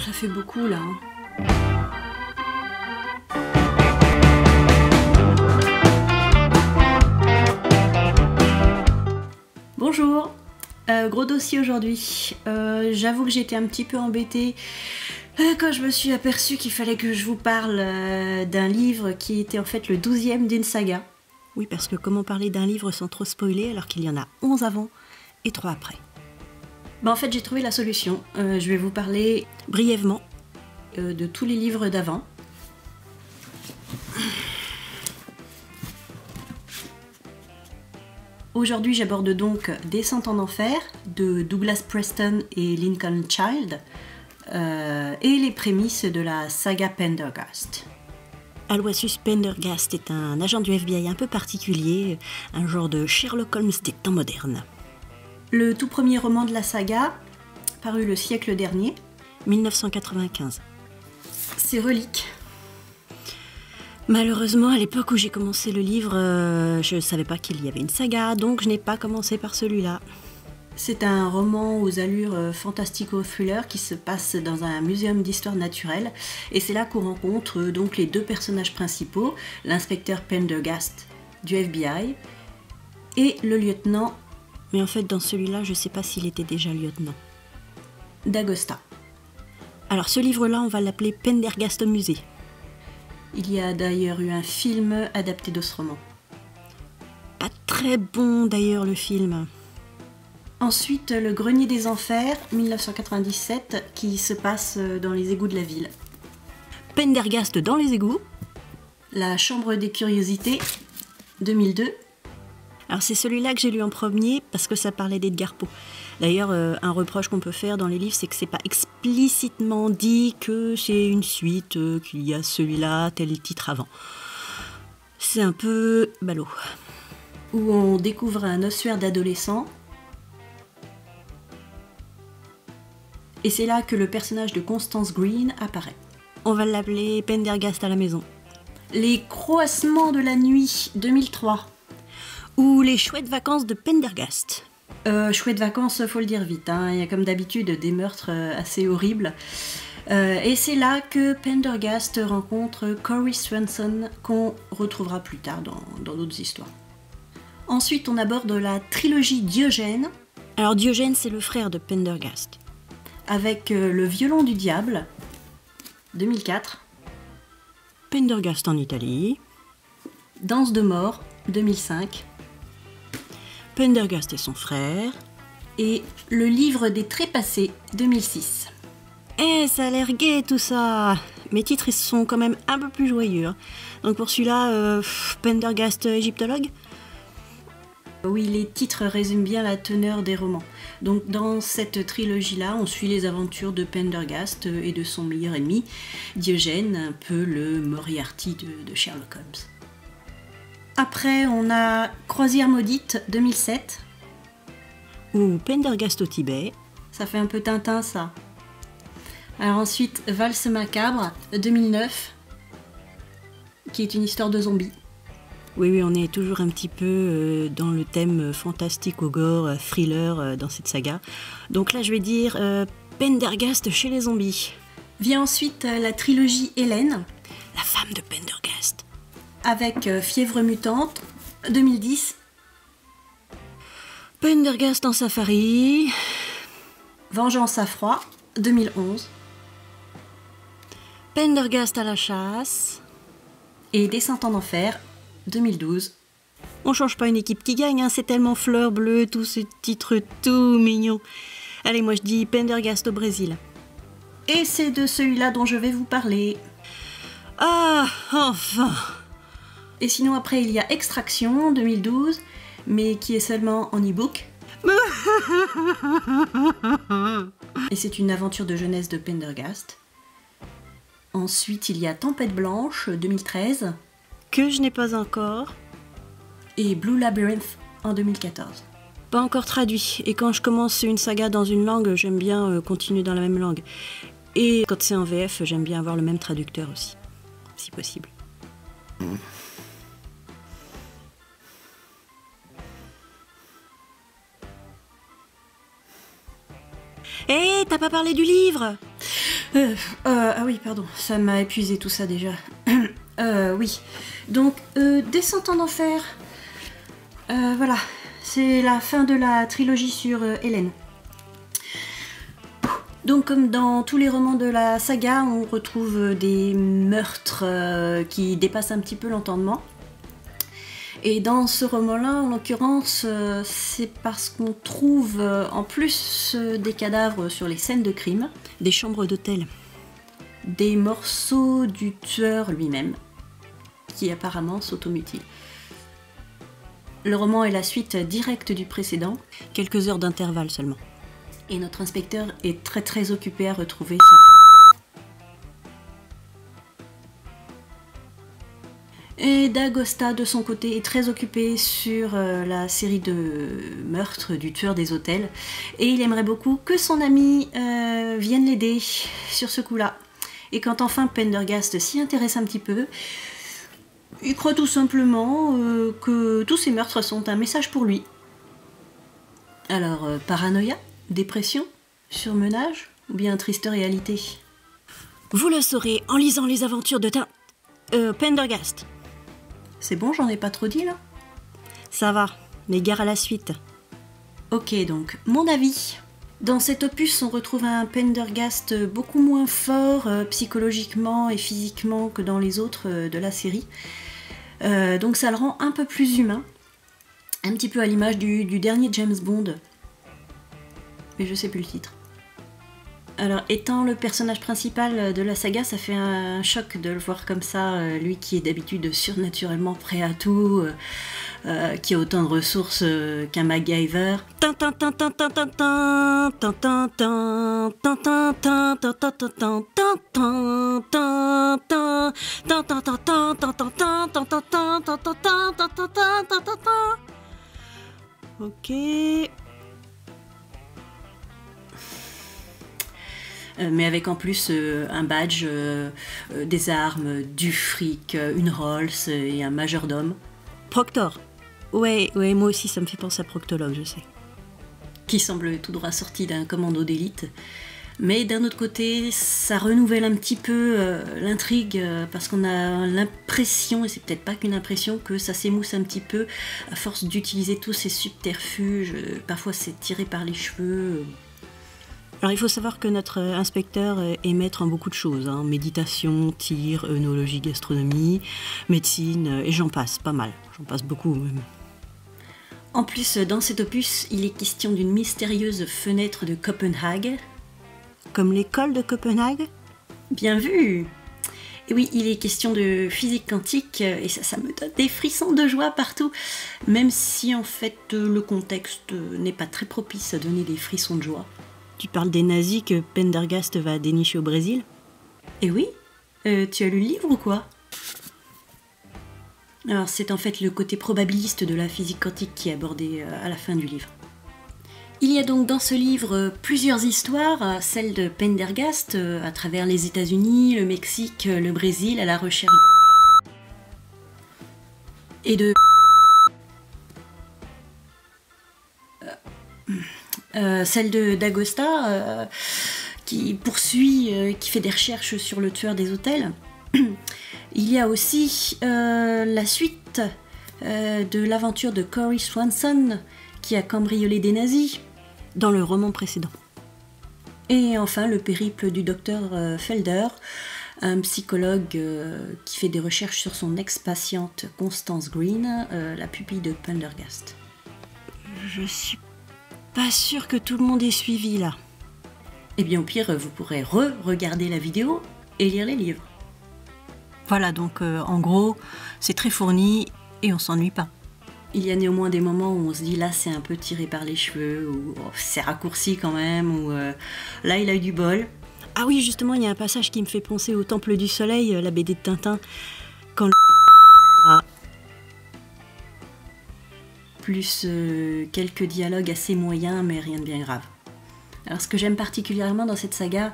Ça fait beaucoup là. Bonjour, gros dossier aujourd'hui. J'avoue que j'étais un petit peu embêtée quand je me suis aperçue qu'il fallait que je vous parle d'un livre qui était en fait le 12e d'une saga. Oui, parce que comment parler d'un livre sans trop spoiler alors qu'il y en a 11 avant et 3 après. En fait, j'ai trouvé la solution. Je vais vous parler brièvement de tous les livres d'avant. Aujourd'hui, j'aborde donc Descente en enfer de Douglas Preston et Lincoln Child et les prémices de la saga Pendergast. Aloysius Pendergast est un agent du FBI un peu particulier, un genre de Sherlock Holmes des temps modernes. Le tout premier roman de la saga, paru le siècle dernier, 1995. C'est Reliques. Malheureusement, à l'époque où j'ai commencé le livre, je ne savais pas qu'il y avait une saga, donc je n'ai pas commencé par celui-là. C'est un roman aux allures fantastico-thriller qui se passe dans un muséum d'histoire naturelle, et c'est là qu'on rencontre donc les deux personnages principaux, l'inspecteur Pendergast du FBI et le lieutenant, mais en fait dans celui-là, je ne sais pas s'il était déjà lieutenant, d'Agosta. Alors ce livre-là, on va l'appeler Pendergast au musée. Il y a d'ailleurs eu un film adapté de ce roman. Pas très bon d'ailleurs le film. Ensuite, Le Grenier des Enfers, 1997, qui se passe dans les égouts de la ville. Pendergast dans les égouts. La Chambre des Curiosités, 2002. Alors c'est celui-là que j'ai lu en premier parce que ça parlait d'Edgar Poe. D'ailleurs, un reproche qu'on peut faire dans les livres, c'est que c'est pas explicitement dit que c'est une suite, qu'il y a celui-là, tel titre avant. C'est un peu ballot. Où on découvre un ossuaire d'adolescent. Et c'est là que le personnage de Constance Green apparaît. On va l'appeler Pendergast à la maison. Les Croassements de la nuit, 2003. Ou Les chouettes vacances de Pendergast. Chouettes vacances, faut le dire vite, hein. Il y a comme d'habitude des meurtres assez horribles. Et c'est là que Pendergast rencontre Corey Swenson, qu'on retrouvera plus tard dans d'autres histoires. Ensuite, on aborde la trilogie Diogène. Alors Diogène, c'est le frère de Pendergast. Avec Le violon du diable, 2004. Pendergast en Italie. Danse de mort, 2005. Pendergast et son frère. Et Le livre des trépassés, 2006. Eh, ça a l'air gai tout ça. Mes titres ils sont quand même un peu plus joyeux. Hein. Donc pour celui-là, Pendergast égyptologue. Oui, les titres résument bien la teneur des romans. Donc dans cette trilogie-là, on suit les aventures de Pendergast et de son meilleur ennemi, Diogène, un peu le Moriarty de Sherlock Holmes. Après, on a Croisière maudite, 2007. Ou Pendergast au Tibet. Ça fait un peu Tintin, ça. Alors ensuite, Valse macabre, 2009. Qui est une histoire de zombies. Oui, on est toujours un petit peu dans le thème fantastique, au gore, thriller dans cette saga. Donc là, je vais dire Pendergast chez les zombies. Vient ensuite la trilogie Hélène, la femme de Pendergast. Avec Fièvre mutante, 2010. Pendergast en safari. Vengeance à froid, 2011. Pendergast à la chasse. Et Descente en enfer, 2012. On change pas une équipe qui gagne, hein, c'est tellement fleur bleue, tous ces titres tout mignons. Allez, moi je dis Pendergast au Brésil. Et c'est de celui-là dont je vais vous parler. Ah, enfin! Et sinon après il y a Extraction, 2012, mais qui est seulement en e-book. Et c'est une aventure de jeunesse de Pendergast. Ensuite il y a Tempête blanche, 2013. Que je n'ai pas encore. Et Blue Labyrinth en 2014. Pas encore traduit. Et quand je commence une saga dans une langue, j'aime bien continuer dans la même langue. Et quand c'est en VF, j'aime bien avoir le même traducteur aussi, si possible. Hé, t'as pas parlé du livre? Ah oui, pardon, ça m'a épuisé tout ça déjà. Oui. Donc, Descente en enfer. Voilà, c'est la fin de la trilogie sur Hélène. Donc, comme dans tous les romans de la saga, on retrouve des meurtres qui dépassent un petit peu l'entendement. Et dans ce roman-là, en l'occurrence, c'est parce qu'on trouve en plus des cadavres sur les scènes de crime, des chambres d'hôtel, des morceaux du tueur lui-même, qui apparemment s'automutile. Le roman est la suite directe du précédent, quelques heures d'intervalle seulement. Et notre inspecteur est très occupé à retrouver sa femme. Et D'Agosta, de son côté, est très occupé sur la série de meurtres du tueur des hôtels. Et il aimerait beaucoup que son ami vienne l'aider sur ce coup-là. Et quand enfin Pendergast s'y intéresse un petit peu, il croit tout simplement que tous ces meurtres sont un message pour lui. Alors, paranoïa, dépression, surmenage, ou bien triste réalité? Vous le saurez en lisant les aventures de Pendergast. C'est bon, j'en ai pas trop dit là? Ça va, mais gare à la suite. Ok, donc, mon avis. Dans cet opus, on retrouve un Pendergast beaucoup moins fort psychologiquement et physiquement que dans les autres de la série. Donc ça le rend un peu plus humain, un petit peu à l'image du dernier James Bond, mais je sais plus le titre. Alors, étant le personnage principal de la saga, ça fait un choc de le voir comme ça, lui qui est d'habitude surnaturellement prêt à tout, qui a autant de ressources qu'un MacGyver. Ok. Mais avec en plus un badge, des armes, du fric, une Rolls et un majordome. Proctor. Ouais, moi aussi ça me fait penser à Proctologue, je sais. Qui semble tout droit sorti d'un commando d'élite. Mais d'un autre côté, ça renouvelle un petit peu l'intrigue, parce qu'on a l'impression, et c'est peut-être pas qu'une impression, que ça s'émousse un petit peu à force d'utiliser tous ces subterfuges. Parfois c'est tiré par les cheveux. Alors il faut savoir que notre inspecteur est maître en beaucoup de choses, hein. Méditation, tir, œnologie, gastronomie, médecine, et j'en passe, pas mal, j'en passe beaucoup même. En plus, dans cet opus, il est question d'une mystérieuse fenêtre de Copenhague. Comme l'école de Copenhague? Bien vu! Et oui, il est question de physique quantique, et ça me donne des frissons de joie partout, même si en fait le contexte n'est pas très propice à donner des frissons de joie. Tu parles des nazis que Pendergast va dénicher au Brésil? Eh oui, tu as lu le livre ou quoi? Alors c'est en fait le côté probabiliste de la physique quantique qui est abordé à la fin du livre. Il y a donc dans ce livre plusieurs histoires, celle de Pendergast à travers les États-Unis, le Mexique, le Brésil, à la recherche et de celle de D'Agosta qui poursuit, qui fait des recherches sur le tueur des hôtels. Il y a aussi la suite de l'aventure de Cory Swanson qui a cambriolé des nazis dans le roman précédent. Et enfin le périple du docteur Felder, un psychologue qui fait des recherches sur son ex-patiente Constance Green, la pupille de Pendergast. Je suis pas sûre que tout le monde ait suivi là. Eh bien au pire, vous pourrez re-regarder la vidéo et lire les livres. Voilà, donc en gros, c'est très fourni et on s'ennuie pas. Il y a néanmoins des moments où on se dit là c'est un peu tiré par les cheveux, ou oh, c'est raccourci quand même, ou là il a eu du bol. Ah oui, justement, il y a un passage qui me fait penser au Temple du Soleil, la BD de Tintin, quand plus quelques dialogues assez moyens, mais rien de bien grave. Alors ce que j'aime particulièrement dans cette saga,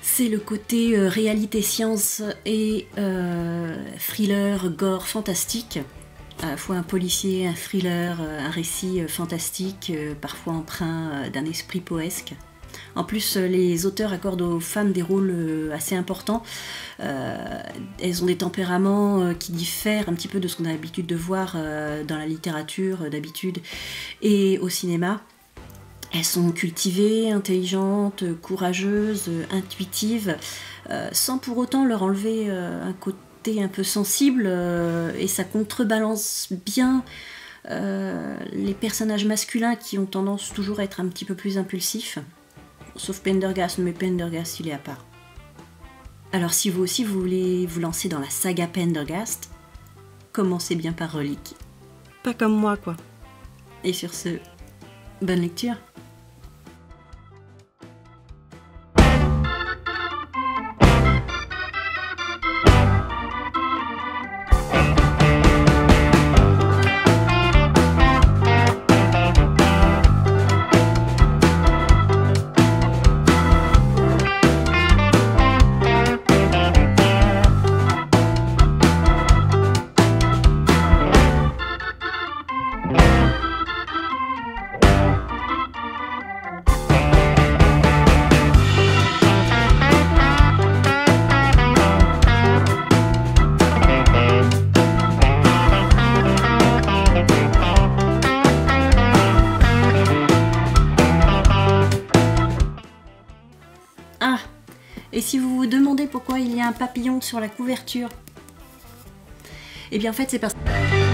c'est le côté réalité-science et thriller, gore, fantastique. À la fois un policier, un thriller, un récit fantastique, parfois empreint d'un esprit poesque. En plus, les auteurs accordent aux femmes des rôles assez importants. Elles ont des tempéraments qui diffèrent un petit peu de ce qu'on a l'habitude de voir dans la littérature d'habitude et au cinéma. Elles sont cultivées, intelligentes, courageuses, intuitives, sans pour autant leur enlever un côté un peu sensible, et ça contrebalance bien les personnages masculins qui ont tendance toujours à être un petit peu plus impulsifs. Sauf Pendergast, mais Pendergast il est à part. Alors si vous aussi vous voulez vous lancer dans la saga Pendergast, commencez bien par Relique. Pas comme moi quoi. Et sur ce, bonne lecture. Ah, et si vous vous demandez pourquoi il y a un papillon sur la couverture, eh bien en fait c'est parce que...